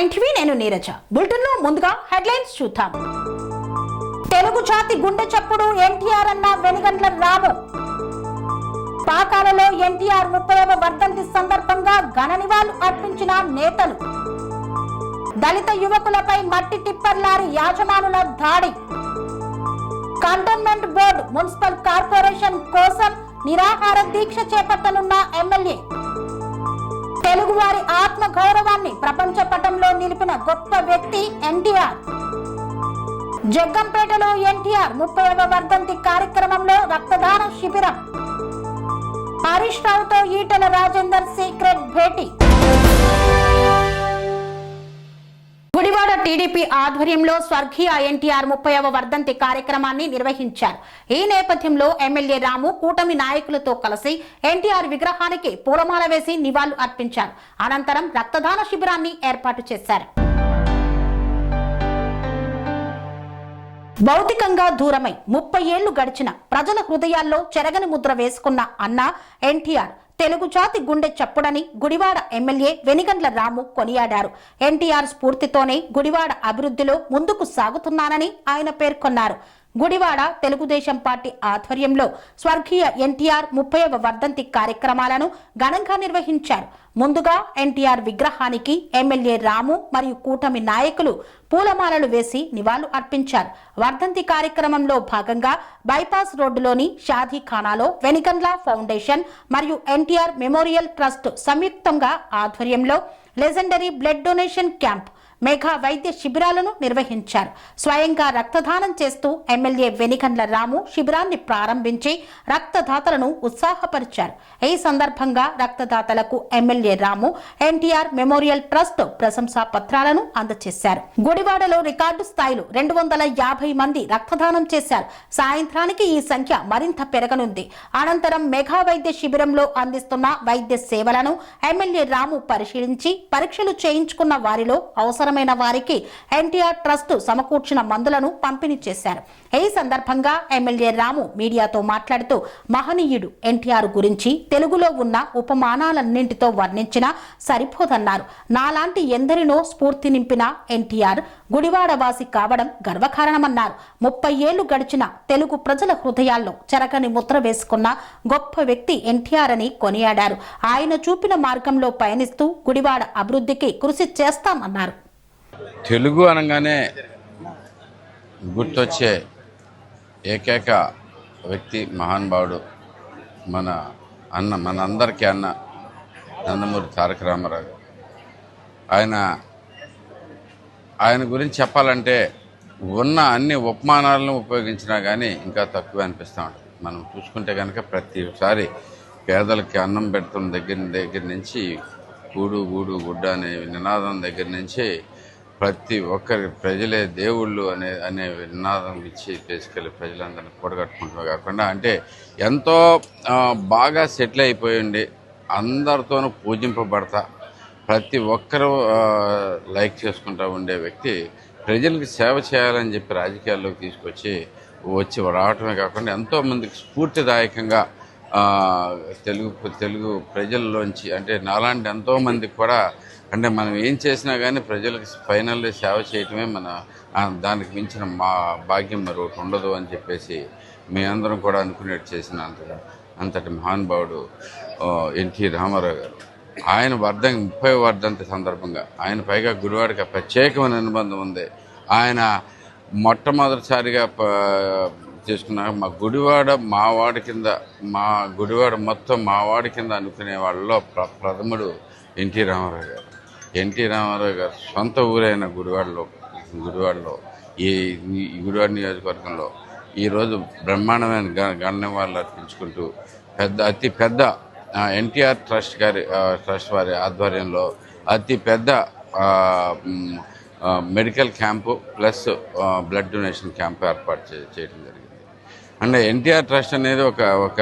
Nine TV నేను Neeraja. Bulletin లో ముందుగా హెడ్లైన్స్ చూద్దాం. తెలుగు జాతి గుండె చప్పుడు ఎన్టీఆర్ అన్న వెనిగండ్ల రాము. పాకాలలో ఎన్టీఆర్ 30వ వర్ధంతి సందర్భంగా ఘన నివాళులు అర్పించిన నేతలు. దళిత యువకులపై మట్టి టిప్పర్ లారీ యాజమానుల దాడి. కంటోన్మెంట్ బోర్డు మున్సిపల్ కార్పొరేషన్ కోసం నిరాహార దీక్ష చేపట్టనున్న ఎమ్మెల్యే. తెలుగువారి ఆత్మ గౌరవాన్ని ప్రపంచ పటంలో నిలిపిన గొప్ప వ్యక్తి ఎన్టీఆర్. జగ్గంపేటలో ఎన్టీఆర్ 30వ వర్ధంతి కార్యక్రమంలో రక్తదాన శిబిరం. హరీష్ రావుతో ఈటెల రాజేందర్ సీక్రెట్ భేటీ. గుడివాడ టీడీపీ ఆధ్వర్యంలో స్వర్గీయ ఎన్టీఆర్ 30వ వర్ధంతి కార్యక్రమాన్ని నిర్వహించారు. ఈ నేపథ్యంలో ఎమ్మెల్యే రాము కూటమి నాయకులతో కలిసి ఎన్టీఆర్ విగ్రహానికి పూలమాల వేసి నివాళులు అర్పించారు. అనంతరం రక్తదాన శిబిరాన్ని ఏర్పాటు చేశారు. భౌతికంగా దూరమై 30 ఏళ్లు గడిచిన ప్రజల హృదయాల్లో చెరగని ముద్ర వేసుకున్న అన్న ఎన్టీఆర్ తెలుగు జాతి గుండె చప్పుడని గుడివాడ ఎమ్మెల్యే వెనిగండ్ల రాము కొనియాడారు. ఎన్టీఆర్ స్ఫూర్తితోనే గుడివాడ అభివృద్ధిలో ముందుకు సాగుతున్నానని ఆయన పేర్కొన్నారు. గుడివాడ తెలుగుదేశం పార్టీ ఆధ్వర్యంలో స్వర్గీయ ఎన్టీఆర్ 30వ వర్ధంతి కార్యక్రమాలను ఘనంగా నిర్వహించారు. ముందుగా ఎన్టీఆర్ విగ్రహానికి ఎమ్మెల్యే రాము మరియు కూటమి నాయకులు పూలమాలలు వేసి నివాళులు అర్పించారు. వర్ధంతి కార్యక్రమంలో భాగంగా బైపాస్ రోడ్డులోని షాదీఖానాలో వెనిగండ్ల ఫౌండేషన్ మరియు ఎన్టీఆర్ మెమోరియల్ ట్రస్ట్ సంయుక్తంగా ఆధ్వర్యంలో legendary blood donation camp mega వైద్య శిబిరాలను నిర్వహించారు. స్వయంగా రక్తదానం చేస్తూ ఎమ్మెల్యే వెనిగండ్ల రాము శిబిరాన్ని ప్రారంభించి రక్తదాతలను ఉత్సాహపరిచారు. ఈ సందర్భంగా రక్తదాతలకు ఎమ్మెల్యే రాము ఎన్టీఆర్ మెమోరియల్ ట్రస్ట్ ప్రశంసా పత్రాలను అందజేశారు. గుడివాడలో రికార్డు స్థాయిలో 250 మంది రక్తదానం చేశారు. సాయంత్రానికి ఈ సంఖ్య మరింత పెరగనుంది. అనంతరం మెగా వైద్య శిబిరంలో అందిస్తున్న వైద్య సేవలను ఎమ్మెల్యే రాము పరిశీలించి పరీక్షలు చేయించుకున్న వారిలో అవసరమైన వారికి ఎన్టీఆర్ ట్రస్ట్ సమకూర్చిన మందులను పంపిణీ చేశారు. ఈ సందర్భంగా ఎమ్మెల్యే రాము మీడియాతో మాట్లాడుతూ మహనీయుడు ఎన్టీఆర్ గురించి తెలుగులో ఉన్న ఉపమానాలన్నింటితో వర్ణించినా సరిపోదన్నారు. నాలాంటి ఎందరినో స్ఫూర్తి నింపిన ఎన్టీఆర్ గుడివాడ వాసి కావడం గర్వకారణమన్నారు. 30 ఏళ్లు గడిచిన తెలుగు ప్రజల హృదయాల్లో చెరగని ముద్ర వేసుకున్న గొప్ప వ్యక్తి ఎన్టీఆర్ అని కొనియాడారు. ఆయన చూపిన మార్గంలో పయనిస్తూ గుడివాడ అభివృద్ధికి కృషి చేస్తామన్నారు. తెలుగు అనగానే గుర్తొచ్చే ఏకైక వ్యక్తి మహానుభావుడు మనందరికీ అన్న నందమూరి తారక రామారావు. ఆయన గురించి చెప్పాలంటే ఉన్న అన్ని ఉపమానాలను ఉపయోగించినా కానీ ఇంకా తక్కువ అనిపిస్తూ ఉంటుంది. మనం చూసుకుంటే కనుక ప్రతిసారి పేదలకి అన్నం పెడతాం దగ్గర నుంచి కూడు గూడు గుడ్డ అనే నినాదం దగ్గర నుంచి ప్రతి ఒక్కరి ప్రజలే దేవుళ్ళు అనే నినాదం ఇచ్చి తీసుకెళ్ళి ప్రజలందరినీ కూడగట్టుకుంటూ కాకుండా అంటే ఎంతో బాగా సెటిల్ అయిపోయింది, అందరితోనూ పూజింపబడతా ప్రతి ఒక్కరూ లైక్ చేసుకుంటూ ఉండే వ్యక్తి ప్రజలకు సేవ చేయాలని చెప్పి రాజకీయాల్లోకి తీసుకొచ్చి రావటమే కాకుండా ఎంతోమందికి స్ఫూర్తిదాయకంగా తెలుగు ప్రజల్లోంచి అంటే నాలాంటి ఎంతోమందికి కూడా అంటే మనం ఏం చేసినా కానీ ప్రజలకు ఫైనల్లీ సేవ చేయటమే దానికి మించిన మా భాగ్యం మరొకటి ఉండదు అని చెప్పేసి మీ అందరం కూడా అనుకునేట్టు చేసిన అంతటి మహానుభావుడు ఎన్టీ రామారావు గారు. ఆయన 30వ వర్ధంతి సందర్భంగా ఆయన పైగా గుడివాడకి ప్రత్యేకమైన అనుబంధం ఉంది. ఆయన మొట్టమొదటిసారిగా చేసుకున్న మా గుడివాడ మొత్తం మావాడి కింద అనుకునే వాళ్ళలో ప్రథముడు ఎన్టీ రామారావు గారు. ఎన్టీ రామారావు గారు సొంత ఊరైన గుడివాడలో ఈ గుడివాడ నియోజకవర్గంలో ఈరోజు బ్రహ్మాండమైన గణనివాళులు అర్పించుకుంటూ అతి పెద్ద ఎన్టీఆర్ ట్రస్ట్ వారి ఆధ్వర్యంలో అతి పెద్ద medical camp plus blood donation camp ఏర్పాటు చేయడం జరిగింది. అంటే ఎన్టీఆర్ ట్రస్ట్ అనేది ఒక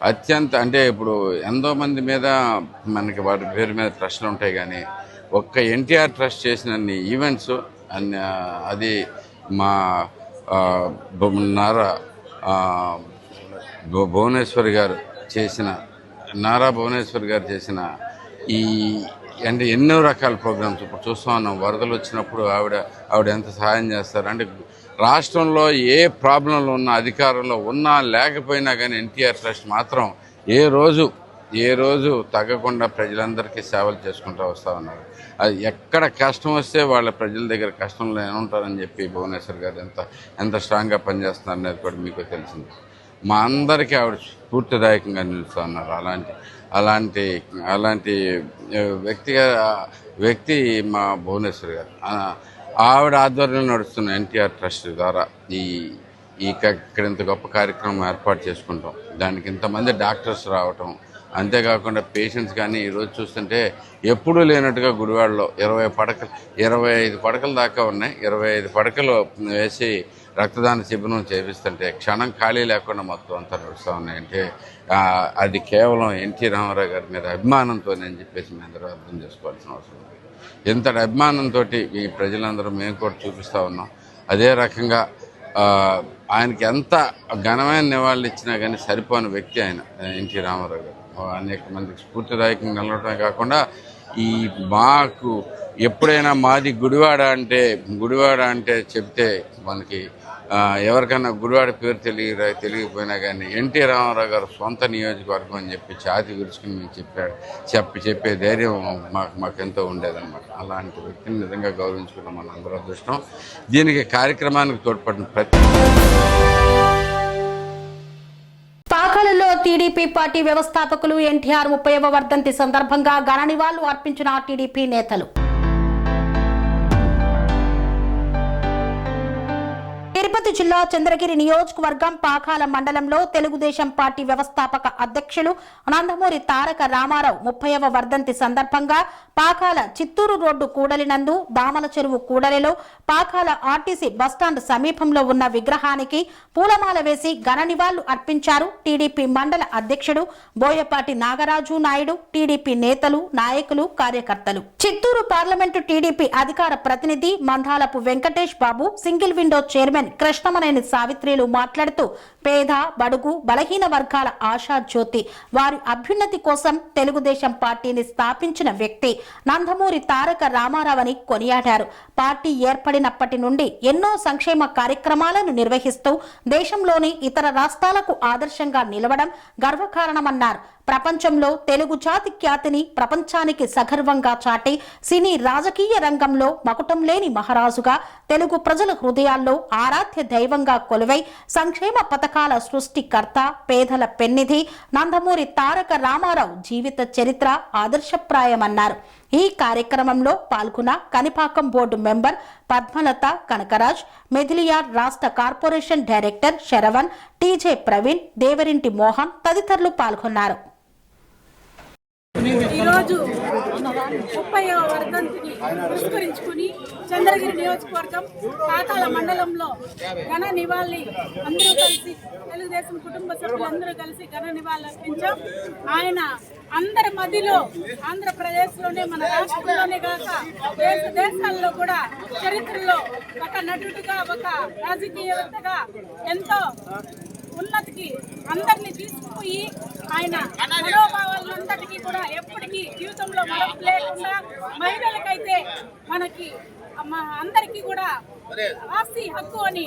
అత్యంత అంటే ఇప్పుడు ఎంతోమంది మీద మనకి వాటి పేరు మీద ట్రస్టులు ఉంటాయి, కానీ ఒక్క ఎన్టీఆర్ ట్రస్ట్ చేసిన ఈవెంట్స్ అది మా నారా భువనేశ్వరి గారు చేసిన ఈ అంటే ఎన్నో రకాల ప్రోగ్రామ్స్ ఇప్పుడు చూస్తూ ఉన్నాం. వరదలు వచ్చినప్పుడు ఆవిడ ఎంత సహాయం చేస్తారు అంటే రాష్ట్రంలో ఏ ప్రాబ్లంలో ఉన్న అధికారంలో ఉన్నా లేకపోయినా కానీ ఎన్టీఆర్ ట్రస్ట్ మాత్రం ఏ రోజు తగ్గకుండా ప్రజలందరికీ సేవలు చేసుకుంటూ వస్తూ ఉన్నారు. అది ఎక్కడ కష్టం వస్తే వాళ్ళ ప్రజల దగ్గర కష్టంలో ఉంటారని చెప్పి భువనేశ్వర్ గారు ఎంత స్ట్రాంగ్గా పనిచేస్తున్నారు అనేది కూడా మీకు తెలిసింది. మా అందరికీ ఆవిడ స్ఫూర్తిదాయకంగా నిలుస్తూ ఉన్నారు. అలాంటి వ్యక్తి మా భువనేశ్వర్ గారు. ఆవిడ ఆధ్వర్యంలో నడుస్తున్న ఎన్టీఆర్ ట్రస్ట్ ద్వారా ఇక్కడ ఇంత గొప్ప కార్యక్రమం ఏర్పాటు చేసుకుంటాం. దానికి ఇంతమంది డాక్టర్స్ రావటం, అంతేకాకుండా పేషెంట్స్ కానీ ఈరోజు చూస్తుంటే ఎప్పుడూ లేనట్టుగా గుడివాడలో 25 పడకల దాకా ఉన్నాయి. 25 పడకలు వేసి రక్తదాన శిబిరం చేపిస్తుంటే క్షణం ఖాళీ లేకుండా మొత్తం అంతా నడుస్తూ ఉన్నాయంటే అది కేవలం ఎన్టీ రామారావు గారి మీద అభిమానంతోనే చెప్పేసి మీ అందరూ అర్థం చేసుకోవాల్సిన అవసరం ఉంది. ఇంతటి అభిమానంతో ఈ ప్రజలందరూ మేము కూడా చూపిస్తూ ఉన్నాం. అదే రకంగా ఆయనకి ఎంత ఘనమైన నివాళులు ఇచ్చినా కానీ సరిపోని వ్యక్తి ఆయన ఎన్టీ రామారావు గారు. అనేక మందికి స్ఫూర్తిదాయకంగా నిలవడమే కాకుండా మాకు ఎప్పుడైనా మాది గుడివాడ అంటే చెప్తే మనకి ఎవరికైనా గుడివాడ పేరు తెలియకపోయినా కానీ ఎన్టీ రామారావు గారు సొంత నియోజకవర్గం అని చెప్పి ఛాతి విరుచుకుని మేము చెప్పే ధైర్యం మాకెంతో ఉండేదన్నమాట. అలాంటి వ్యక్తిని నిజంగా గౌరవించుకున్నాం మన అందరూ అదృష్టం. దీనికి కార్యక్రమానికి తోడ్పడిన పాకాలలో టీడీపీ పార్టీ వ్యవస్థాపకులు ఎన్టీఆర్ 30వ వర్ధంతి సందర్భంగా ఘన నివాళులు అర్పించిన టీడీపీ నేతలు. తిరుపతి జిల్లా చంద్రగిరి నియోజకవర్గం పాకాల మండలంలో తెలుగుదేశం పార్టీ వ్యవస్థాపక అధ్యక్షులు నందమూరి తారక రామారావు 30వ వర్ధంతి సందర్భంగా పాకాల చిత్తూరు రోడ్డు కూడలినందు దామల చెరువు కూడలిలో పాకాల ఆర్టీసీ బస్టాండ్ సమీపంలో ఉన్న విగ్రహానికి పూలమాల వేసి ఘన నివాళులు అర్పించారు టీడీపీ మండల అధ్యక్షుడు బోయపాటి నాగరాజు నాయుడు, టీడీపీ నేతలు, నాయకులు, కార్యకర్తలు. చిత్తూరు పార్లమెంటు టీడీపీ అధికార ప్రతినిధి మందాలపు వెంకటేష్ బాబు, సింగిల్ విండో చైర్మన్ కృష్ణమనేని సావిత్రిలు మాట్లాడుతూ పేద, బడుగు, బలహీన వర్గాల ఆశా జ్యోతి, వారి అభ్యున్నతి కోసం తెలుగుదేశం పార్టీని స్థాపించిన వ్యక్తి నందమూరి తారక రామారావు అని కొనియాడారు. పార్టీ ఏర్పడినప్పటి నుండి ఎన్నో సంక్షేమ కార్యక్రమాలను నిర్వహిస్తూ దేశంలోని ఇతర రాష్ట్రాలకు ఆదర్శంగా నిలవడం గర్వకారణమన్నారు. ప్రపంచంలో తెలుగు జాతి ఖ్యాతిని ప్రపంచానికి సగర్వంగా చాటి సినీ రాజకీయ రంగంలో మకుటం లేని మహారాజుగా తెలుగు ప్రజల హృదయాల్లో ఆరాధ్య దైవంగా కొలువై సంక్షేమ పథకాల సృష్టికర్త, పేదల పెన్నిధి నందమూరి తారక రామారావు జీవిత చరిత్ర ఆదర్శప్రాయమన్నారు. ఈ కార్యక్రమంలో పాల్గొన్న కనిపాకం బోర్డు మెంబర్ పద్మలత కనకరాజ్, మెదిలియార్ రాష్ట్ర corporation director Saravan, T J Praveen, Devarinti Mohan తదితరులు పాల్గొన్నారు. ఈరోజు 30వ వర్ధంతిని పురస్కరించుకుని చంద్రగిరి నియోజకవర్గం పాకాల మండలంలో ఘన నివాళి అందరూ కలిసి తెలుగుదేశం కుటుంబ సభ్యులందరూ కలిసి ఘన నివాళులు అర్పించాం. ఆయన అందరి మధ్యలో ఆంధ్రప్రదేశ్లోనే, మన రాష్ట్రంలోనే కాక దేశాల్లో కూడా చరిత్రలో ఒక నటుడిగా, ఒక రాజకీయవేత్తగా ఎంతో ఉన్నతికి అందరినీ తీసుకుపోయి ఆయన మనోభావాలందరికీ కూడా ఎప్పటికీ జీవితంలో మరపు లేకుండా మహిళలకైతే మనకి అందరికీ కూడా ఆస్తి హక్కు అని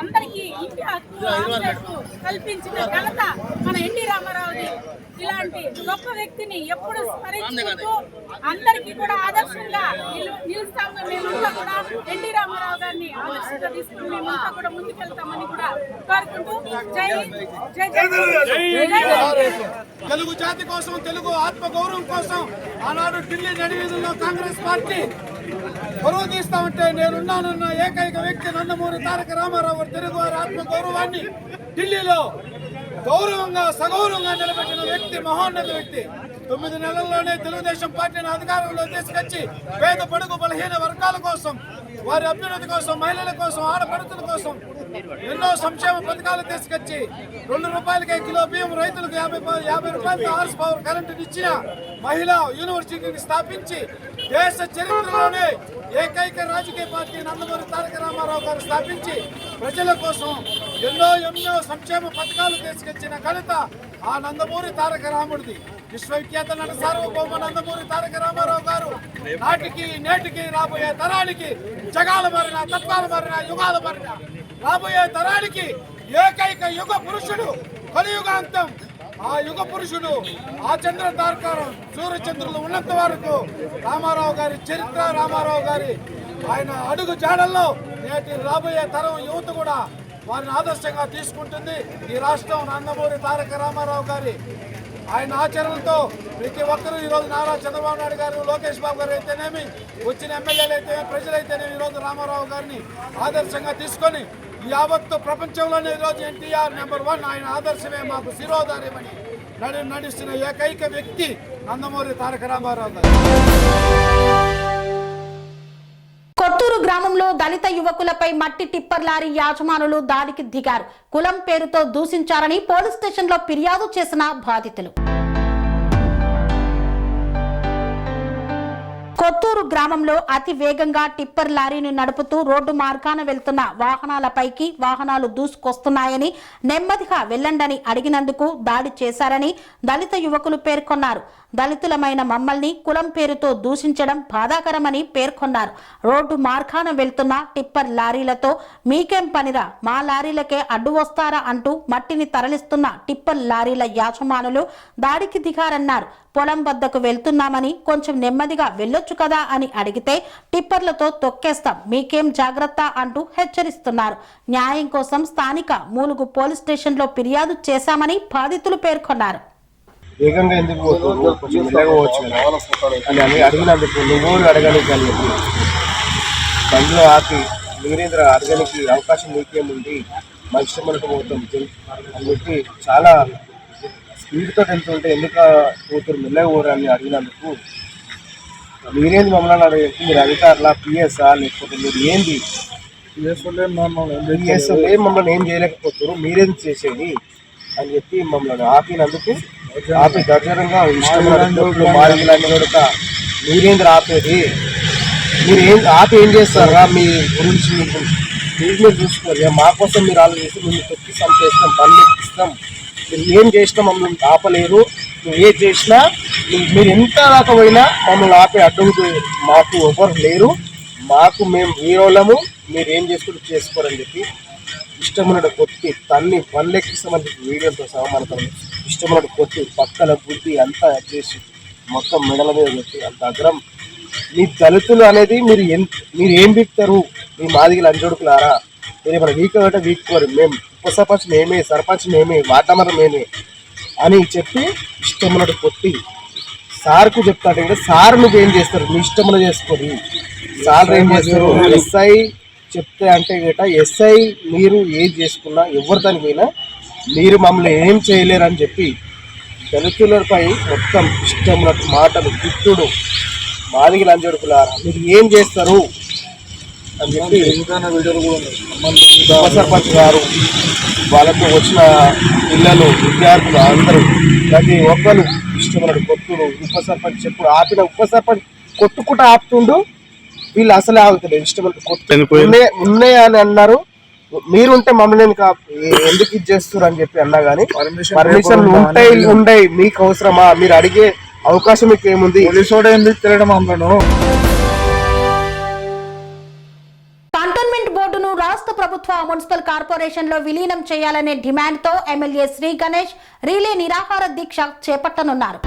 అందరికీ ఇంటి హక్కు కల్పించిన ఘనత మన ఎన్టీ రామారావుది. ఇలాంటి గొప్ప వ్యక్తిని ఎప్పుడు స్మరించుకుంటూ అందరికీ కూడా ఆదర్శంగా నిలుస్తాము. మేమంతా కూడా ఎన్టీ రామారావు గారిని ఆదర్శంగా తీసుకుని మేమంతా కూడా ముందుకెళ్తామని కూడా కోరుకుంటూ జై జై జై తెలుగు జాతి కోసం, తెలుగు ఆత్మ గౌరవం కోసం ఆనాడు ఢిల్లీ నడివీధుల్లో కాంగ్రెస్ పార్టీ పరువు తీస్తా ఉంటే నేనున్నానన్న ఏకైక వ్యక్తి నందమూరి తారక రామారావు. తెలుగు వారి ఆత్మ గౌరవాన్ని ఢిల్లీలో గౌరవంగా, సగౌరవంగా నిలబెట్టిన వ్యక్తి, మహోన్నత వ్యక్తి. 9 నెలల్లోనే తెలుగుదేశం పార్టీని అధికారంలో తీసుకొచ్చి పేద, బడుగు, బలహీన వర్గాల కోసం, వారి అభ్యున్నతి కోసం, మహిళల కోసం, ఆడపడుతుల కోసం ఎన్నో సంక్షేమ పథకాలు తీసుకొచ్చి 2 రూపాయలకే కిలో బియ్యం, రైతులకు 50 రూపాయలతో హార్స్ పవర్ కరెంటుని ఇచ్చిన మహిళా యూనివర్సిటీని స్థాపించి దేశ చరిత్రలోనే ఏకైక రాజకీయ పార్టీ నందమూరి తారక రామారావు గారు స్థాపించి ప్రజల కోసం ఎన్నో సంక్షేమ పథకాలు తీసుకొచ్చిన ఘనత ఆ నందమూరి తారక రాముడిది. విశ్వవిఖ్యాత నట సార్వభౌమ నందమూరి తారక రామారావు గారు నాటికి నేటికి రాబోయే తరానికి జగాల మారిన తత్వాల మారిన యుగాల మారిన రాబోయే తరానికి ఏకైక యుగ పురుషుడు కలియుగాంతం. ఆ యుగ పురుషుడు ఆ చంద్ర తారకారం సూర్యచంద్రులు ఉన్నంత వరకు రామారావు గారి చరిత్ర, రామారావు గారి ఆయన అడుగు జాడల్లో నేటి రాబోయే తరం యువత కూడా వారిని ఆదర్శంగా తీసుకుంటుంది. ఈ రాష్ట్రం నందమూరి తారక రామారావు గారి ఆయన ఆచరణలతో ప్రతి ఒక్కరూ ఈరోజు నారా చంద్రబాబు నాయుడు గారు, లోకేష్ బాబు గారు అయితేనేమి, వచ్చిన ఎమ్మెల్యేలు అయితే ప్రజలైతేనేమి ఈరోజు రామారావు గారిని ఆదర్శంగా తీసుకొని ఈ యావత్తు ప్రపంచంలోనే ఈరోజు ఎన్టీఆర్ నెంబర్ 1 ఆయన ఆదర్శమే మాకు శిరోధార్యమని నడిస్తున్న ఏకైక వ్యక్తి నందమూరి తారక రామారావు గారు. కొత్తూరు గ్రామంలో దళిత యువకులపై మట్టి టిప్పర్ లారీ యాజమానులు దాడికి దిగారు. కులం పేరుతో దూషించారని పోలీస్ స్టేషన్లో ఫిర్యాదు చేసిన బాధితులు. కొత్తూరు గ్రామంలో అతి వేగంగా టిప్పర్ లారీని నడుపుతూ రోడ్డు మార్గాన వెళ్తున్న వాహనాలపైకి వాహనాలు దూసుకొస్తున్నాయని, నెమ్మదిగా వెళ్లండని అడిగినందుకు దాడి చేశారని దళిత యువకులు పేర్కొన్నారు. దళితులమైన మమ్మల్ని కులం పేరుతో దూషించడం బాధాకరమని పేర్కొన్నారు. రోడ్డు మార్గాన వెళ్తున్న టిప్పర్ లారీలతో మీకేం పనిరా, మా లారీలకే అడ్డు వస్తారా అంటూ మట్టిని తరలిస్తున్న టిప్పర్ లారీల యాజమానులు దాడికి దిగారన్నారు. పొలం వద్దకు వెళ్తున్నామని కొంచెం నెమ్మదిగా వెళ్ళొచ్చు కదా అని అడిగితే టిప్పర్లతో తొక్కేస్తాం, మీకేం జాగ్రత్త అంటూ హెచ్చరిస్తున్నారు. న్యాయం కోసం స్థానిక మూలుగు పోలీస్ స్టేషన్లో ఫిర్యాదు చేశామని బాధితులు పేర్కొన్నారు. వేగంగా ఎందుకు పోతావు, కొంచెం మెల్లగా పోవచ్చు కదా అని అడిగినందుకు నువ్వు అడగడానికి అని చెప్పి బండ్లో ఆపి వీరేంద్ర అడగడానికి అవకాశం నీకేముంది, మా ఇష్టమైనట్టు పోతాం అని చెప్పి చాలా స్పీడ్తో వెళ్తుంటే ఎందుకు పోతారు మెల్లగా పోరు అని అడిగినందుకు మీరేంది మమ్మల్ని అడగడానికి, మీరు అధికారులా పిఎస్ఆ లేకపోతే మీరు ఏంది పిఎస్ఏ మమ్మల్ని ఏం చేయలేకపోతారు, మీరేం చేసేది అని చెప్పి మమ్మల్ని ఆపినందుకు ఆపి గర్జరంగా మాదిలన్నీ కొడక మీరేంద్ర ఆపేది, మీరు ఏం చేస్తారా, మీ గురించి మీకు మీరు చూసుకోవాలి, మా కోసం మీరు ఆలోచిస్తే మేము తొక్కి చంపేస్తాం, పనులు ఎక్కిస్తాం, మీరు ఏం చేసినా మమ్మల్ని ఆపలేరు, మీరు ఏం చేసినా మీరు ఎంత దాకా పోయినా మమ్మల్ని ఆపే అడ్డుకు మాకు ఎవరు లేరు, మేము హీరోలము, మీరు ఏం చేసుకుంటూ చేసుకోరని చెప్పి ఇష్టమైనట్టు కొట్టి తన్ని పనులు ఎక్కిస్తామని చెప్పి వీడియోతో సహా మనకు ఇష్టమైనట్టు కొట్టి పక్కల బుద్ధి అంతా చేసి మొత్తం మెడల మీద పెట్టి అంత అగ్రం. మీ దళితులు అనేది మీరు ఏం వీక్తారు, మీ మాదిగలు అంజొడుకులారా, మీరు ఏమైనా వీక్ అంటే వీక్కోరు, మేము ఉప సర్పంచ్ మేమే, సర్పంచ్ మేమే, వార్డ్ మెంబర్ మేమే అని చెప్పి ఇష్టమైనట్టు కొట్టి సార్కు చెప్తాడు ఇంకా సార్ నువ్వేం చేస్తారు, మీ ఇష్టమైన చేసుకోండి, సార్ ఏం చేస్తారు, ఎస్ఐ చెప్తే అంటే గట ఎస్ఐ మీరు ఏం చేసుకున్నా ఎవరి దాని పోయినా మీరు మమ్మల్ని ఏం చేయలేరని చెప్పి దళితులపై మొత్తం ఇష్టమైన మాటలు తిట్టుడు, మాదిగలు అంజడుకులారా మీరు ఏం చేస్తారు అని చెప్పి ఉప సర్పంచ్ గారు వాళ్ళతో వచ్చిన పిల్లలు విద్యార్థులు అందరూ ప్రతి ఒక్కరు ఇష్టమైన కొట్టుడు. ఉప సర్పంచ్ చెప్పుడు ఆపిన ఉప సర్పంచ్ కొట్టుకుంటూ ఆపుతుండు, వీళ్ళు అసలే ఆగుతలేదు, ఇష్టమైన కొట్టు ఉన్నాయని అన్నారు. మీరుంటే మమ్మల్ని ఎందుకు ఇది చేస్తారు అని చెప్పి అన్నా కానీ పర్మిషన్లు ఉంటాయి మీకు అవసరమా, మీరు అడిగే అవకాశం మీకు ఏముంది, ఎందుకు తిరగడం అమ్మను. కంటోన్మెంట్ బోర్డును రాష్ట్ర ప్రభుత్వ మున్సిపల్ కార్పొరేషన్ లో విలీనం చేయాలనే డిమాండ్ తో ఎమ్మెల్యే శ్రీ గణేష్ రీలే నిరాహార దీక్ష చేపట్టనున్నారు.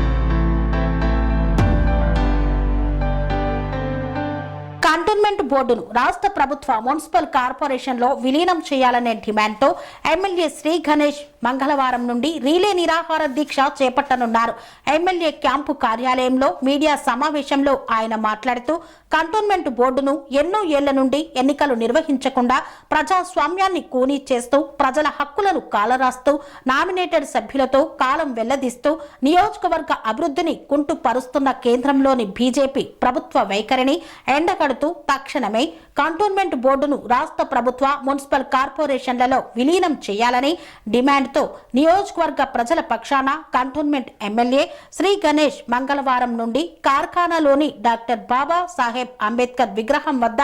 కంటోన్మెంట్ బోర్డును రాష్ట్ర ప్రభుత్వ మున్సిపల్ కార్పొరేషన్ లో విలీనం చేయాలనే డిమాండ్తో ఎమ్మెల్యే శ్రీ గణేష్ మంగళవారం నుండి రీలే నిరాహార దీక్ష చేపట్టనున్నారు. ఎమ్మెల్యే క్యాంపు కార్యాలయంలో మీడియా సమావేశంలో ఆయన మాట్లాడుతూ కంటోన్మెంట్ బోర్డును ఎన్నో ఏళ్ల నుండి ఎన్నికలు నిర్వహించకుండా ప్రజాస్వామ్యాన్ని కూనీ చేస్తూ ప్రజల హక్కులను కాలరాస్తూ నామినేటెడ్ సభ్యులతో కాలం వెల్లదీస్తూ నియోజకవర్గ అభివృద్ధిని కుంటుపరుస్తున్న కేంద్రంలోని బీజేపీ ప్రభుత్వ వైఖరిని ఎండగడుతూ తక్షణమే కంటోన్మెంట్ బోర్డును రాష్ట్ర ప్రభుత్వ మున్సిపల్ కార్పొరేషన్లలో విలీనం చేయాలని డిమాండ్తో నియోజకవర్గ ప్రజల పక్షాన కంటోన్మెంట్ ఎమ్మెల్యే శ్రీ గణేష్ మంగళవారం నుండి కార్ఖానాలోని డాక్టర్ బాబా సాహెబ్ అంబేద్కర్ విగ్రహం వద్ద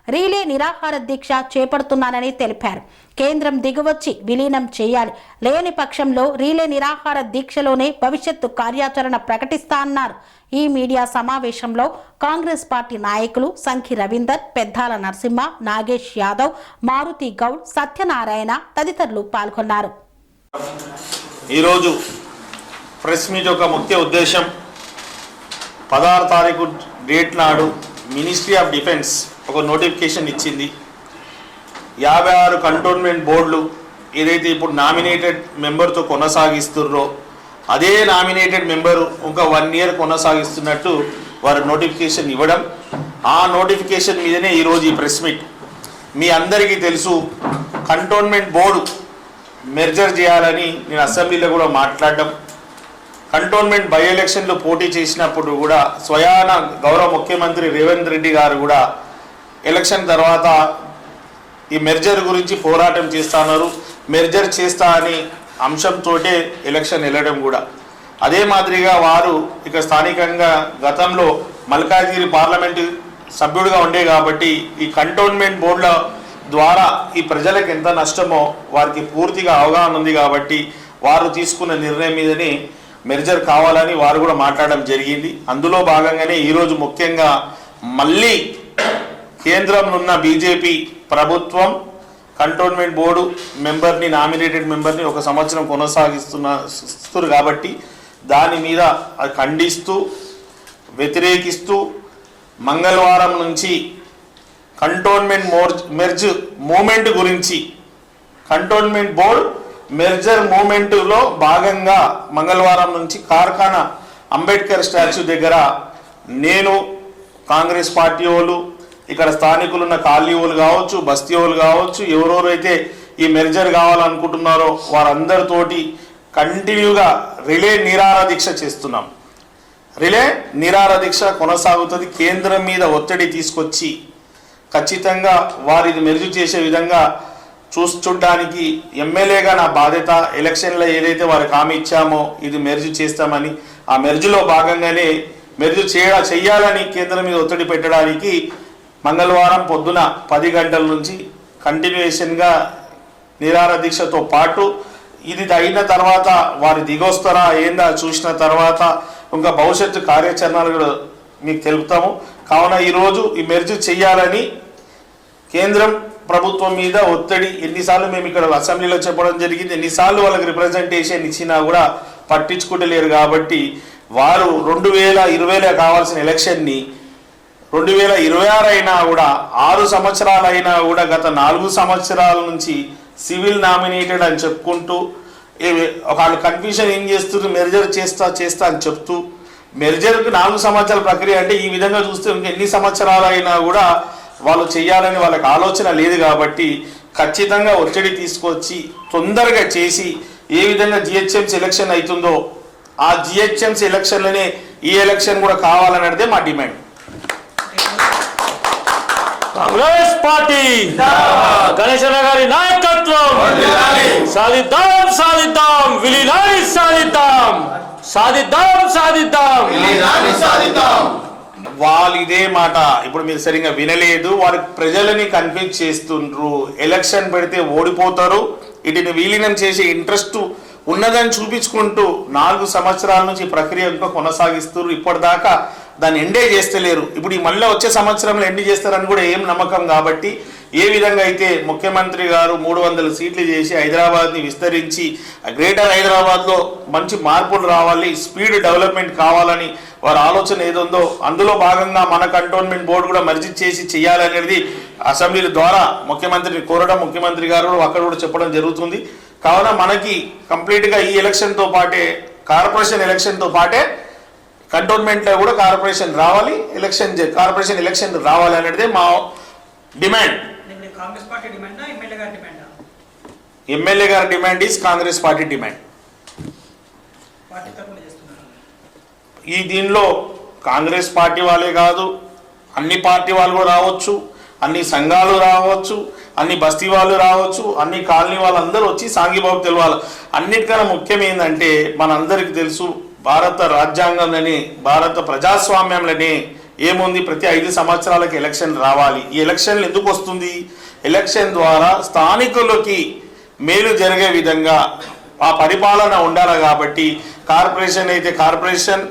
రీలే నిరాహార దీక్ష చేపడుతున్నానని తెలిపారు. కేంద్రం దిగువచ్చి విలీనం చేయాలి, లేని పక్షంలో రీలే నిరాహార దీక్షలోనే భవిష్యత్తు కార్యాచరణ ప్రకటిస్తా అన్నారు. ఈ మీడియా సమావేశంలో కాంగ్రెస్ పార్టీ నాయకులు సంఖి రవీందర్, పెద్దాల నరసింహ, నాగేష్ యాదవ్, మారుతి గౌడ్, సత్యనారాయణ తదితరులు పాల్గొన్నారు. ఈరోజు ప్రెస్ మీట్ యొక్క ముఖ్య ఉద్దేశం 16 తారీఖు డేట్ నాడు మినిస్ట్రీ ఆఫ్ డిఫెన్స్ ఒక నోటిఫికేషన్ ఇచ్చింది. 56 కంటోన్మెంట్ బోర్డులు ఏదైతే ఇప్పుడు నామినేటెడ్ మెంబర్తో కొనసాగిస్తున్నారో అదే నామినేటెడ్ మెంబరు ఇంకా 1 ఇయర్ కొనసాగిస్తున్నట్టు వారు నోటిఫికేషన్ ఇవ్వడం, ఆ నోటిఫికేషన్ మీదనే ఈరోజు ఈ ప్రెస్ మీట్. మీ అందరికీ తెలుసు, కంటోన్మెంట్ బోర్డు మెర్జర్ చేయాలని నేను అసెంబ్లీలో కూడా మాట్లాడడం, కంటోన్మెంట్ బై ఎలక్షన్లో పోటీ చేసినప్పుడు కూడా స్వయాన గౌరవ ముఖ్యమంత్రి రేవంత్ రెడ్డి గారు కూడా ఎలక్షన్ తర్వాత ఈ మెర్జర్ గురించి పోరాటం చేస్తున్నారు, మెర్జర్ చేస్తా అని అంశంతో ఎలక్షన్ వెళ్ళడం కూడా. అదే మాదిరిగా వారు ఇక స్థానికంగా గతంలో మల్కాజ్గిరి పార్లమెంటు సభ్యుడిగా ఉండే కాబట్టి ఈ కంటోన్మెంట్ బోర్డుల ద్వారా ఈ ప్రజలకు ఎంత నష్టమో వారికి పూర్తిగా అవగాహన ఉంది కాబట్టి వారు తీసుకున్న నిర్ణయం మీదనే మెర్జర్ కావాలని వారు కూడా మాట్లాడడం జరిగింది. అందులో భాగంగానే ఈరోజు ముఖ్యంగా మళ్ళీ కేంద్రంలో ఉన్న బీజేపీ ప్రభుత్వం కంటోన్మెంట్ బోర్డు మెంబర్ని, నామినేటెడ్ మెంబర్ని 1 సంవత్సరం కొనసాగిస్తున్నారు కాబట్టి దాని మీద ఖండిస్తూ వ్యతిరేకిస్తూ మంగళవారం నుంచి కంటోన్మెంట్ మెర్జ్ మూమెంట్ గురించి, కంటోన్మెంట్ బోర్డ్ మెర్జర్ మూమెంట్లో భాగంగా మంగళవారం నుంచి కార్ఖానా అంబేద్కర్ స్టాచ్యూ దగ్గర నేను, కాంగ్రెస్ పార్టీ వాళ్ళు, ఇక్కడ స్థానికులు ఉన్న కాలనీ వాళ్ళు కావచ్చు, బస్తీ వాళ్ళు కావచ్చు, ఎవరెవరైతే ఈ మెర్జర్ కావాలనుకుంటున్నారో వారందరితోటి కంటిన్యూగా రిలే నిరాహార దీక్ష చేస్తున్నాం. రిలే నిరాహార దీక్ష కొనసాగుతుంది. కేంద్రం మీద ఒత్తిడి తీసుకొచ్చి ఖచ్చితంగా వారిని మెరుగు చేసే విధంగా చూడడానికి ఎమ్మెల్యేగా నా బాధ్యత. ఎలక్షన్లో ఏదైతే వారికి హామీ ఇచ్చామో ఇది మెరుగు చేస్తామని, ఆ మెరుగులో భాగంగానే మెరుగు చేయాలని కేంద్రం మీద ఒత్తిడి పెట్టడానికి మంగళవారం పొద్దున 10 గంటల నుంచి కంటిన్యూషన్గా నిరాహార దీక్షతో పాటు ఇది అయిన తర్వాత వారు దిగొస్తారా ఏందా చూసిన తర్వాత ఇంకా భవిష్యత్తు కార్యాచరణలు కూడా మీకు తెలుపుతాము. కావున ఈరోజు ఈ మెర్జ్ చేయాలని కేంద్రం ప్రభుత్వం మీద ఒత్తిడి ఎన్నిసార్లు మేము ఇక్కడ అసెంబ్లీలో చెప్పడం జరిగింది, ఎన్నిసార్లు వాళ్ళకి రిప్రజెంటేషన్ ఇచ్చినా కూడా పట్టించుకుంటలేరు. కాబట్టి వారు 2020లో కావాల్సిన ఎలక్షన్ని 2026 అయినా కూడా 6 సంవత్సరాలు అయినా కూడా గత 4 సంవత్సరాల నుంచి సివిల్ నామినేటెడ్ అని చెప్పుకుంటూ వాళ్ళు కన్ఫ్యూషన్ ఏం చేస్తున్నారు, మెర్జర్ చేస్తా అని చెప్తూ మెర్జర్కి 4 సంవత్సరాల ప్రక్రియ అంటే ఈ విధంగా చూస్తే ఇంకా ఎన్ని సంవత్సరాలు అయినా కూడా వాళ్ళు చేయాలని వాళ్ళకి ఆలోచన లేదు. కాబట్టి ఖచ్చితంగా ఒత్తిడి తీసుకొచ్చి తొందరగా చేసి ఏ విధంగా జిహెచ్ఎంసీ ఎలక్షన్ అవుతుందో ఆ జిహెచ్ఎంసీ ఎలక్షన్లోనే ఈ ఎలక్షన్ కూడా కావాలనేదే మా డిమాండ్. కాంగ్రెస్ పార్టీ గణేశన్న గారి నాయకత్వం సాధిద్దాం సాధిద్దాం విలీనాన్ని సాధిద్దాం సాధిద్దాం. వాళ్ళు ఇదే మాట ఇప్పుడు మీరు సరిగ్గా వినలేదు. వారి ప్రజలని కన్ఫ్యూజ్ చేస్తుండ్రు. ఎలక్షన్ పెడితే ఓడిపోతారు, వీటిని విలీనం చేసే ఇంట్రెస్ట్ ఉన్నదని చూపించుకుంటూ 4 సంవత్సరాల నుంచి ప్రక్రియ ఇంకా కొనసాగిస్తారు. ఇప్పటిదాకా దాన్ని ఎండే చేస్తలేరు. ఇప్పుడు ఈ మళ్ళీ వచ్చే సంవత్సరంలో ఎండ్ చేస్తారని కూడా ఏం నమ్మకం. కాబట్టి ఏ విధంగా అయితే ముఖ్యమంత్రి గారు 300 సీట్లు చేసి హైదరాబాద్ని విస్తరించి గ్రేటర్ హైదరాబాద్లో మంచి మార్పులు రావాలి, స్పీడ్ డెవలప్మెంట్ కావాలని వారి ఆలోచన ఏదుందో అందులో భాగంగా మన కంటోన్మెంట్ బోర్డు కూడా మర్జీ చేసి చేయాలనేది అసెంబ్లీ ద్వారా ముఖ్యమంత్రిని కోరడం, ముఖ్యమంత్రి గారు అక్కడ కూడా చెప్పడం జరుగుతుంది. కావున మనకి కంప్లీట్గా ఈ ఎలక్షన్తో పాటే కార్పొరేషన్ ఎలక్షన్తో పాటే కంటోన్మెంట్లో కూడా కార్పొరేషన్ రావాలి, కార్పొరేషన్ ఎలక్షన్ రావాలి అనేది మా డిమాండ్. ఎమ్మెల్యే గారి demand is Congress party demand. ఈ దీనిలో కాంగ్రెస్ పార్టీ వాళ్ళే కాదు, అన్ని పార్టీ వాళ్ళు కూడా రావచ్చు, అన్ని సంఘాలు రావచ్చు, అన్ని బస్తీ వాళ్ళు రావచ్చు, అన్ని కాలనీ వాళ్ళందరూ వచ్చి సాంఘీబాబు తెలవాలి. అన్నిటికన్నా ముఖ్యం ఏంటంటే మనందరికీ తెలుసు భారత రాజ్యాంగంలోని భారత ప్రజాస్వామ్యంలోని ఏముంది, ప్రతి 5 సంవత్సరాలకి ఎలక్షన్ రావాలి. ఈ ఎలక్షన్లు ఎందుకు వస్తుంది? ఎలక్షన్ ద్వారా స్థానికులకి మేలు జరిగే విధంగా ఆ పరిపాలన ఉండాలి. కాబట్టి కార్పొరేషన్ అయితే కార్పొరేషన్,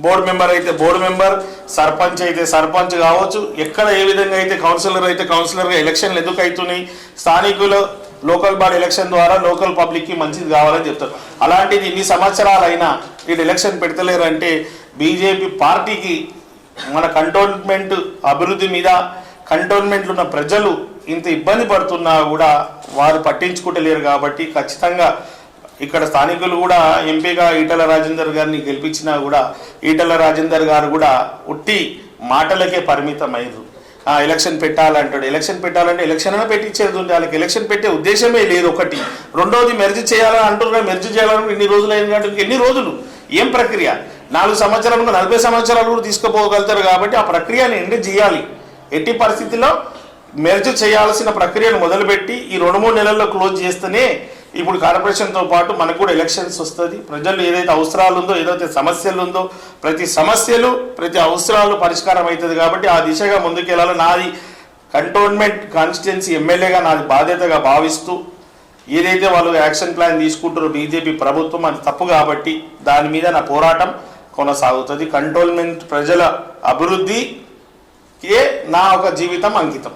బోర్డు మెంబర్ అయితే బోర్డు మెంబర్, సర్పంచ్ అయితే సర్పంచ్ కావచ్చు, ఎక్కడ ఏ విధంగా అయితే కౌన్సిలర్ అయితే కౌన్సిలర్గా ఎలక్షన్లు ఎందుకు అవుతున్నాయి? స్థానికులు లోకల్ బాడీ ఎలక్షన్ ద్వారా లోకల్ పబ్లిక్కి మంచిది కావాలని చెప్తారు. అలాంటిది ఇన్ని సంవత్సరాలైనా వీళ్ళు ఎలక్షన్ పెడతలేరంటే బీజేపీ పార్టీకి మన కంటోన్మెంట్ అభివృద్ధి మీద, కంటోన్మెంట్లో ఉన్న ప్రజలు ఇంత ఇబ్బంది పడుతున్నా కూడా వారు పట్టించుకుంటలేరు. కాబట్టి ఖచ్చితంగా ఇక్కడ స్థానికులు కూడా ఎంపీగా ఈటల రాజేందర్ గారిని గెలిపించినా కూడా ఈటల రాజేందర్ గారు కూడా ఉట్టి మాటలకే పరిమితమయ్యారు. ఎలక్షన్ పెట్టాలంటాడు. ఎలక్షన్ పెట్టాలంటే ఎలక్షన్ అయినా పెట్టించేది ఉంది. వాళ్ళకి ఎలక్షన్ పెట్టే ఉద్దేశమే లేదు. ఒకటి. రెండోది మెర్జ్ చేయాలని అంటున్నారు. మెర్జ్ చేయాలని ఎన్ని రోజులు అయిందంటే ఎన్ని రోజులు, ఏం ప్రక్రియ? 4 సంవత్సరాలకు 40 సంవత్సరాలు కూడా తీసుకుపోగలుగుతారు. కాబట్టి ఆ ప్రక్రియని ఎండ్ చేయాలి. ఎట్టి పరిస్థితిలో మెర్జ్ చేయాల్సిన ప్రక్రియను మొదలుపెట్టి ఈ 2-3 నెలల్లో క్లోజ్ చేస్తేనే ఇప్పుడు కార్పొరేషన్తో పాటు మనకు కూడా ఎలక్షన్స్ వస్తుంది. ప్రజలు ఏదైతే అవసరాలు ఉందో, ఏదైతే సమస్యలు ఉందో, ప్రతి సమస్యలు ప్రతి అవసరాలు పరిష్కారం అవుతుంది. కాబట్టి ఆ దిశగా ముందుకెళ్ళాలి. నాది కంటోన్మెంట్ కాన్స్టిట్యున్సీ ఎమ్మెల్యేగా నాది బాధ్యతగా భావిస్తూ ఏదైతే వాళ్ళు యాక్షన్ ప్లాన్ తీసుకుంటారో బీజేపీ ప్రభుత్వం, అది తప్పు. కాబట్టి దాని మీద నా పోరాటం కొనసాగుతుంది. కంటోన్మెంట్ ప్రజల అభివృద్ధికే నా ఒక జీవితం అంకితం.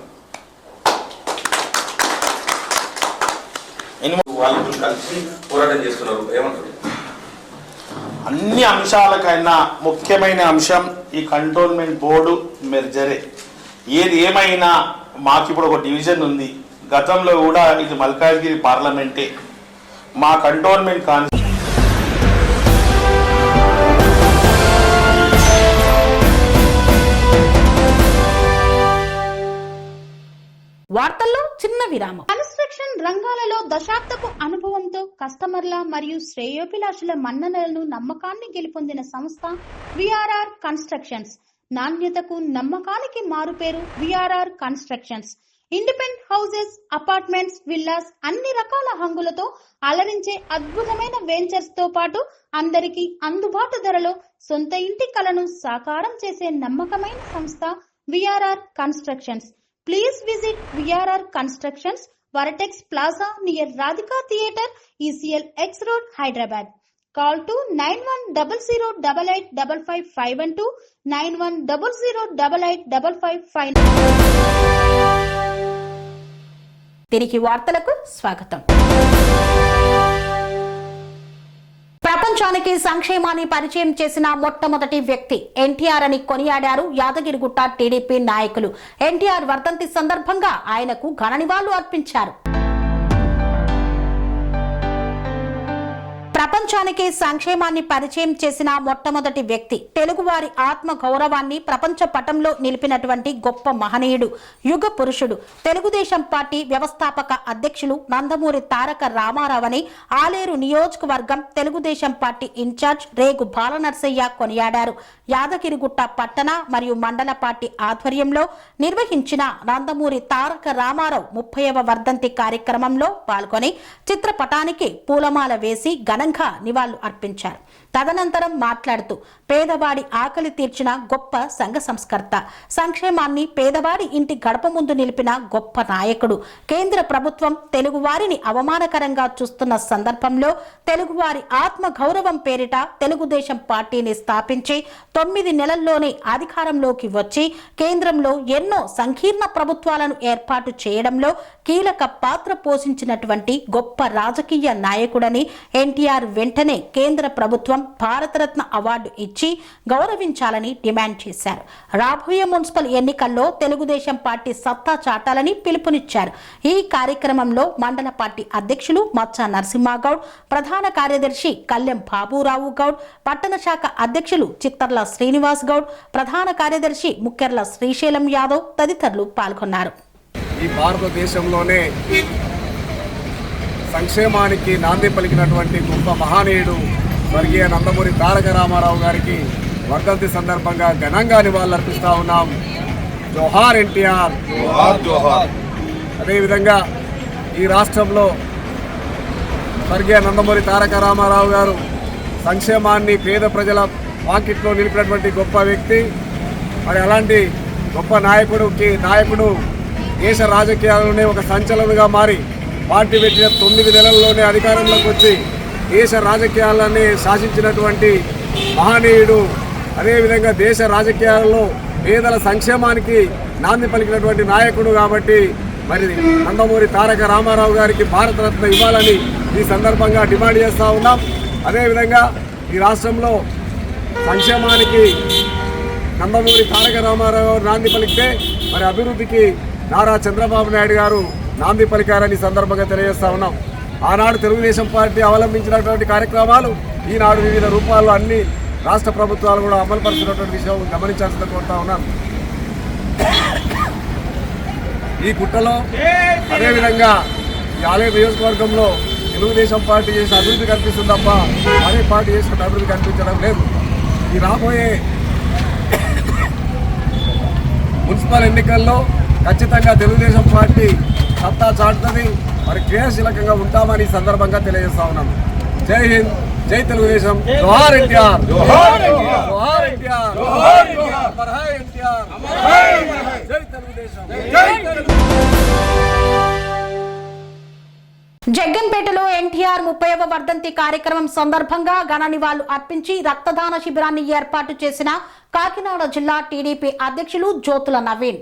అన్ని అంశాలకైనా ముఖ్యమైన అంశం ఈ కంటోన్మెంట్ బోర్డు మెర్జరే. ఏది ఏమైనా మాకు ఇప్పుడు ఒక డివిజన్ ఉంది. గతంలో కూడా ఇది మల్కాజ్గిరి పార్లమెంటే. మా కంటోన్మెంట్ వార్తల్లో చిన్న విరామం. కన్స్ట్రక్షన్ రంగాలలో దశాబ్దపు అనుభవంతో కస్టమర్ల మరియు శ్రేయోభిలాషుల మన్ననలను, నమ్మకాన్ని గెలుపొందిన సంస్థ విఆర్ఆర్ కన్స్ట్రక్షన్స్. నాణ్యతకు నమ్మకానికి మారుపేరు V R R constructions. Independent houses, apartments, villas, అన్ని రకాల హంగులతో అలరించే అద్భుతమైన వెంచర్స్ తో పాటు అందరికీ అందుబాటు ధరలో సొంత ఇంటి కలను సాకారం చేసే నమ్మకమైన సంస్థ VRR constructions. Please visit VRR Constructions, Varatex Plaza near Radhika Theatre, ECL X Road, Hyderabad. Call to 9100885552, 9100885559. తిరిగి వార్తలకు స్వాగతం. ప్రపంచానికి సంక్షేమాన్ని పరిచయం చేసిన మొట్టమొదటి వ్యక్తి ఎన్టీఆర్ అని కొనియాడారు యాదగిరిగుట్ట టీడీపీ నాయకులు. ఎన్టీఆర్ వర్ధంతి సందర్భంగా ఆయనకు ఘన నివాళులు అర్పించారు. ప్రపంచానికి సంక్షేమాన్ని పరిచయం చేసిన మొట్టమొదటి వ్యక్తి, తెలుగువారి ఆత్మ గౌరవాన్ని ప్రపంచ పటంలో నిలిపినటువంటి గొప్ప మహనీయుడు, యుగ పురుషుడు, తెలుగుదేశం పార్టీ వ్యవస్థాపక అధ్యక్షులు నందమూరి తారక రామారావు అని ఆలేరు నియోజకవర్గం తెలుగుదేశం పార్టీ ఇన్ఛార్జ్ రేగు బాలనర్సయ్య కొనియాడారు. యాదగిరిగుట్ట పట్టణ మరియు మండల పార్టీ ఆధ్వర్యంలో నిర్వహించిన నందమూరి తారక రామారావు 30వ వర్ధంతి కార్యక్రమంలో పాల్గొని చిత్రపటానికి పూలమాల వేసి ఘనంగా నివాళులు అర్పించారు. తదనంతరం మాట్లాడుతూ పేదవాడి ఆకలి తీర్చిన గొప్ప సంఘ సంస్కర్త, సంక్షేమాన్ని పేదవాడి ఇంటి గడప ముందు నిలిపిన గొప్ప నాయకుడు, కేంద్ర ప్రభుత్వం తెలుగువారిని అవమానకరంగా చూస్తున్న సందర్భంలో తెలుగువారి ఆత్మ గౌరవం పేరిట తెలుగుదేశం పార్టీని స్థాపించి 9 నెలల్లోనే అధికారంలోకి వచ్చి కేంద్రంలో ఎన్నో సంకీర్ణ ప్రభుత్వాలను ఏర్పాటు చేయడంలో కీలక పాత్ర పోషించినటువంటి గొప్ప రాజకీయ నాయకుడని ఎన్టీఆర్ వెంటనే కేంద్ర ప్రభుత్వం భారతరత్న అవార్డు ఇచ్చి గౌరవించాలని డిమాండ్ చేశారు. రాబోయే మున్సిపల్ ఎన్నికల్లో తెలుగుదేశం పార్టీ సత్తా చాటాలని పిలుపునిచ్చారు. ఈ కార్యక్రమంలో మండల పార్టీ అధ్యక్షులు మచ్చా నరసింహగౌడ్, ప్రధాన కార్యదర్శి కల్లెం బాబురావు గౌడ్, పట్టణ శాఖ అధ్యక్షులు చిత్తర్ల శ్రీనివాస్ గౌడ్, ప్రధాన కార్యదర్శి ముక్కెర్ల శ్రీశైలం యాదవ్ తదితరులు పాల్గొన్నారు. ఈ భారతదేశంలోనే సంక్షేమానికి నాంది పలికినటువంటి గొప్ప మహనీయుడు స్వర్గీయ నందమూరి తారక రామారావు గారికి వర్ధంతి సందర్భంగా ఘనంగా నివాళులర్పిస్తూ ఉన్నాం. జోహార్ ఎన్టీఆర్, జోహార్ జోహార్. అదేవిధంగా ఈ రాష్ట్రంలో స్వర్గీయ నందమూరి తారక రామారావు గారు సంక్షేమాన్ని పేద ప్రజల వాకిట్లో నిలిపినటువంటి గొప్ప వ్యక్తి. మరి అలాంటి గొప్ప నాయకుడు దేశ రాజకీయాల్లోనే ఒక సంచలనంగా మారి పార్టీ పెట్టిన 9 నెలల్లోనే అధికారంలోకి వచ్చి దేశ రాజకీయాలని శాసించినటువంటి మహనీయుడు. అదేవిధంగా దేశ రాజకీయాల్లో పేదల సంక్షేమానికి నాంది పలికినటువంటి నాయకుడు. కాబట్టి మరి నందమూరి తారక రామారావు గారికి భారతరత్న ఇవ్వాలని ఈ సందర్భంగా డిమాండ్ చేస్తూ ఉన్నాం. అదేవిధంగా ఈ రాష్ట్రంలో సంక్షేమానికి నందమూరి తారక రామారావు నాంది పలికితే మరి అభివృద్ధికి నారా చంద్రబాబు నాయుడు గారు నాంది పలికారని సందర్భంగా తెలియజేస్తా ఉన్నాం. ఆనాడు తెలుగుదేశం పార్టీ అవలంబించినటువంటి కార్యక్రమాలు ఈనాడు వివిధ రూపాల్లో అన్ని రాష్ట్ర ప్రభుత్వాలు కూడా అమలుపరుస్తున్నటువంటి విషయం గమనించాల్సిందిగా కోరుతా ఉన్నాను. ఈ గుట్టలో అదేవిధంగా ఈ ఆలయ నియోజకవర్గంలో తెలుగుదేశం పార్టీ చేసిన అభివృద్ధి కనిపిస్తుంది తప్ప మరే పార్టీ చేసిన అభివృద్ధి కనిపించడం లేదు. ఈ రాబోయే మున్సిపల్ ఎన్నికల్లో ఖచ్చితంగా తెలుగుదేశం పార్టీ సత్తా చాటుతుంది. మరి క్రియాశీలకంగా ఉంటామని ఈ సందర్భంగా తెలియజేస్తా ఉన్నాను. జై హింద్, జై తెలుగుదేశం, జోహార్ ఎన్టీఆర్, జోహార్ ఎన్టీఆర్, అమర్ హై ఎన్టీఆర్, జై తెలుగుదేశం, జై జగ్గంపేటలో ఎన్టీఆర్ 30వ వర్ధంతి కార్యక్రమం సందర్భంగా ఘన నివాళులు అర్పించి రక్తదాన శిబిరాన్ని ఏర్పాటు చేసిన కాకినాడ జిల్లా టీడీపీ అధ్యక్షులు జ్యోతుల నవీన్.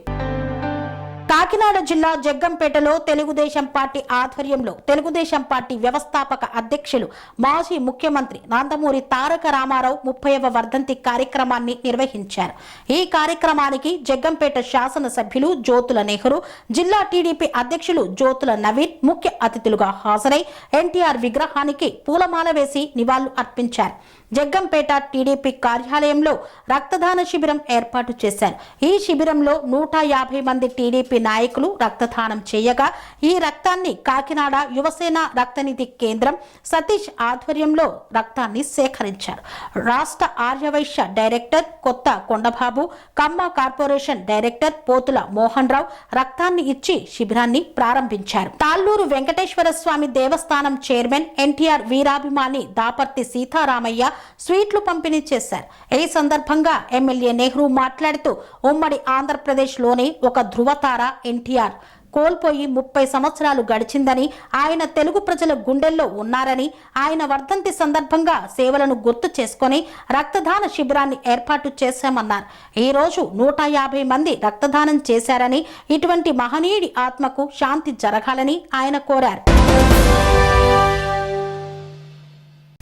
కాకినాడ జిల్లా జగ్గంపేటలో తెలుగుదేశం పార్టీ ఆధ్వర్యంలో తెలుగుదేశం పార్టీ వ్యవస్థాపక అధ్యక్షులు మాజీ ముఖ్యమంత్రి నందమూరి తారక రామారావు 30వ వర్ధంతి కార్యక్రమాన్ని నిర్వహించారు. ఈ కార్యక్రమానికి జగ్గంపేట శాసనసభ్యులు జ్యోతుల నెహ్రూ, జిల్లా టీడీపీ అధ్యక్షులు జ్యోతుల నవీన్ ముఖ్య అతిథులుగా హాజరై ఎన్టీఆర్ విగ్రహానికి పూలమాల వేసి నివాళులు అర్పించారు. జగ్గంపేట టీడీపీ కార్యాలయంలో రక్తదాన శిబిరం ఏర్పాటు చేశారు. ఈ శిబిరంలో 150 మంది టీడీపీ నాయకులు రక్తదానం చేయగా ఈ రక్తాన్ని కాకినాడ యువసేన రక్తనిధి కేంద్రం సతీష్ ఆధ్వర్యంలో రక్తాన్ని సేకరించారు. రాష్ట్ర ఆర్యవైశ్య డైరెక్టర్ కొత్త కొండబాబు, కమ్మ కార్పొరేషన్ డైరెక్టర్ పోతుల మోహన్ రావు రక్తాన్ని ఇచ్చి శిబిరాన్ని ప్రారంభించారు. తాళ్లూరు వెంకటేశ్వర స్వామి దేవస్థానం చైర్మన్ ఎన్టీఆర్ వీరాభిమాని దాపర్తి సీతారామయ్య స్వీట్లు పంపిణీ చేశారు. ఈ సందర్భంగా ఎమ్మెల్యే నెహ్రూ మాట్లాడుతూ ఉమ్మడి ఆంధ్రప్రదేశ్లోని ఒక ధృవతార ఎన్టీఆర్ కోల్పోయి 30 సంవత్సరాలు గడిచిందని, ఆయన తెలుగు ప్రజల గుండెల్లో ఉన్నారని, ఆయన వర్ధంతి సందర్భంగా సేవలను గుర్తు చేసుకుని రక్తదాన శిబిరాన్ని ఏర్పాటు చేశామన్నారు. ఈ రోజు 150 మంది రక్తదానం చేశారని, ఇటువంటి మహనీయుడి ఆత్మకు శాంతి జరగాలని ఆయన కోరారు.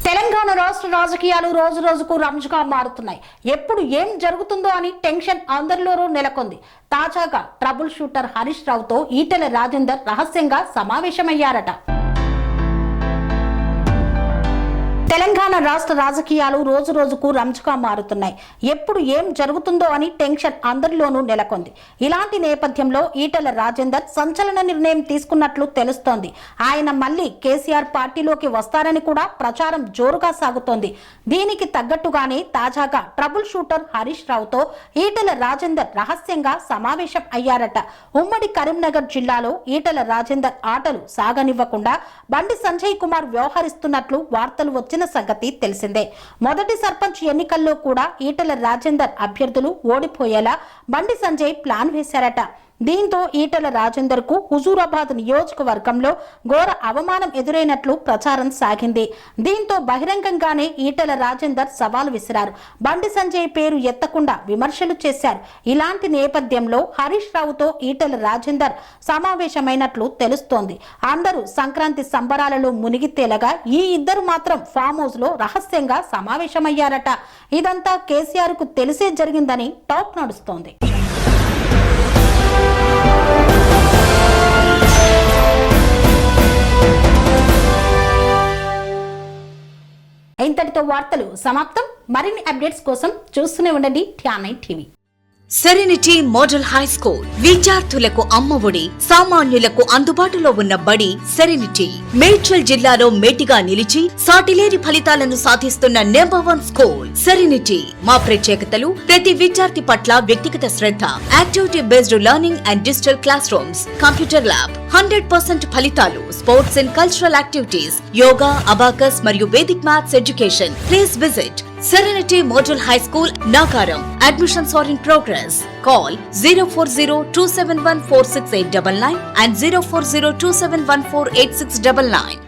తెలంగాణ రాష్ట్ర రాజకీయాలు రోజు రోజుకు రంజుగా మారుతున్నాయి. ఎప్పుడు ఏం జరుగుతుందో అని టెన్షన్ అందరిలోనూ నెలకొంది. తాజాగా ట్రబుల్ షూటర్ హరీష్ రావుతో ఈటెల రాజేందర్ రహస్యంగా సమావేశమయ్యారట. తెలంగాణ రాష్ట్ర రాజకీయాలు రోజు రోజుకు రంజుగా మారుతున్నాయి. ఎప్పుడు ఏం జరుగుతుందో అని టెన్షన్ అందరిలోనూ నెలకొంది. ఇలాంటి నేపథ్యంలో ఈటెల రాజేందర్ సంచలన నిర్ణయం తీసుకున్నట్లు తెలుస్తోంది. ఆయన మళ్లీ కేసీఆర్ పార్టీలోకి వస్తారని కూడా ప్రచారం జోరుగా సాగుతోంది. దీనికి తగ్గట్టుగానే తాజాగా ట్రబుల్ షూటర్ హరీష్ రావుతో ఈటెల రాజేందర్ రహస్యంగా సమావేశం అయ్యారట. ఉమ్మడి కరీంనగర్ జిల్లాలో ఈటెల రాజేందర్ ఆటలు సాగనివ్వకుండా బండి సంజయ్ కుమార్ వ్యవహరిస్తున్నట్లు వార్తలు వచ్చిన సంగతి తెలిసిందే. మొదటి సర్పంచ్ ఎన్నికల్లో కూడా ఈటెల రాజేందర్ అభ్యర్థులు ఓడిపోయేలా బండి సంజయ్ ప్లాన్ వేశారట. దీంతో ఈటెల రాజేందర్ కు హుజూరాబాద్ నియోజకవర్గంలో ఘోర అవమానం ఎదురైనట్లు ప్రచారం సాగింది. దీంతో బహిరంగంగానే ఈటెల రాజేందర్ సవాల్ విసిరారు. బండి సంజయ్ పేరు ఎత్తకుండా విమర్శలు చేశారు. ఇలాంటి నేపథ్యంలో హరీష్ రావుతో ఈటెల రాజేందర్ సమావేశమైనట్లు తెలుస్తోంది. అందరూ సంక్రాంతి సంబరాలలో మునిగి తేలగా ఈ ఇద్దరు మాత్రం ఫామ్ హౌస్ లో రహస్యంగా సమావేశమయ్యారట. ఇదంతా కేసీఆర్ కు తెలిసే జరిగిందని టాక్ నడుస్తోంది. ఇంతటితో వార్తలు సమాప్తం. మరిన్ని అప్డేట్స్ కోసం చూస్తూనే ఉండండి T R nine TV. Serenity model high school విద్యార్థులకు అమ్మఒడి, సామాన్యులకు అందుబాటులో ఉన్న బడి సెరెనిటీ. మేడ్చల్ జిల్లాలో మేటిగా నిలిచి సాటిలేని ఫలితాలను సాధిస్తున్న #1 స్కూల్ సెరెనిటీ. మా ప్రత్యేకతలు ప్రతి విద్యార్థి పట్ల వ్యక్తిగత శ్రద్ధ, activity based learning and digital classrooms, computer lab, 100% ఫలితాలు, sports and cultural activities, yoga, abacus మరియు Vedic maths education. Please visit Serenity Model High School, Nagaram. Admissions are in progress. Call 040-271-46899 and 040-271-48699.